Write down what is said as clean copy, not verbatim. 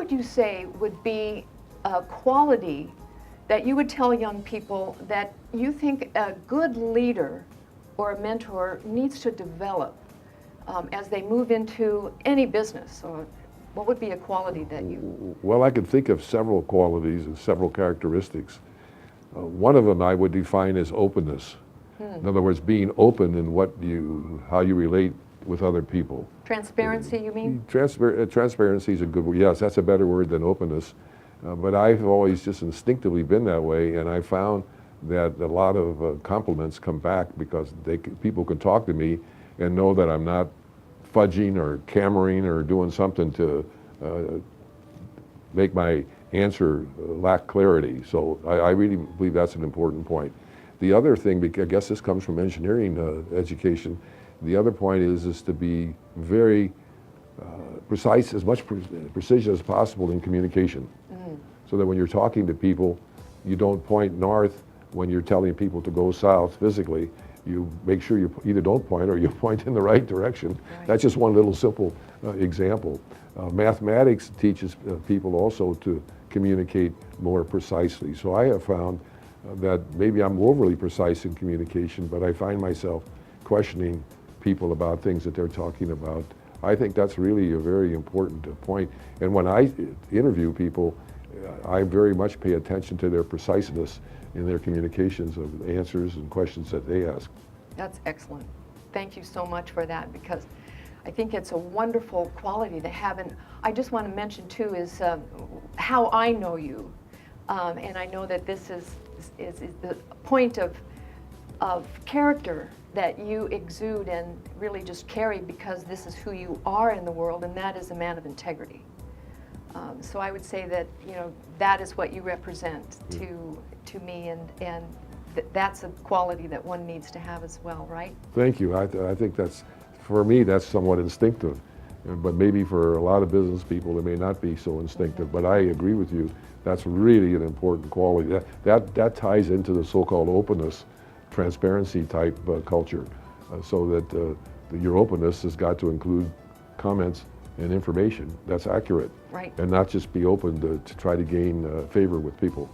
would you say would be a quality that you would tell young people that you think a good leader or a mentor needs to develop as they move into any business? Or what would be a quality that you... Well, I could think of several qualities and several characteristics. One of them I would define as openness. In other words, being open in how you relate with other people. Transparency, you mean? Transparency is a good word. Yes, that's a better word than openness. But I've always just instinctively been that way, and I found that a lot of compliments come back because people can talk to me and know that I'm not fudging or cameraing or doing something to make my answer lack clarity. So I really believe that's an important point. The other thing, I guess this comes from engineering education, the other point is to be very precise, as much precision as possible in communication. So that when you're talking to people, you don't point north when you're telling people to go south physically. You make sure you either don't point or you point in the right direction. Right. That's just one little simple example. Mathematics teaches people also to communicate more precisely. So I have found that maybe I'm overly precise in communication, but I find myself questioning people about things that they're talking about. I think that's really a very important point. And when I interview people, I very much pay attention to their preciseness in their communications of answers and questions that they ask. That's excellent. Thank you so much for that, because I think it's a wonderful quality to have. And I just want to mention too is how I know you. And I know that this is the point of character that you exude and really just carry, because this is who you are in the world, and that is a man of integrity. So I would say that, you know, that is what you represent to me, and that's a quality that one needs to have as well, right? Thank you. I think that's, for me, that's somewhat instinctive, but maybe for a lot of business people it may not be so instinctive, but I agree with you. That's really an important quality. That ties into the so-called openness, transparency type culture, so that your openness has got to include comments and information that's accurate, right, and not just be open to try to gain favor with people.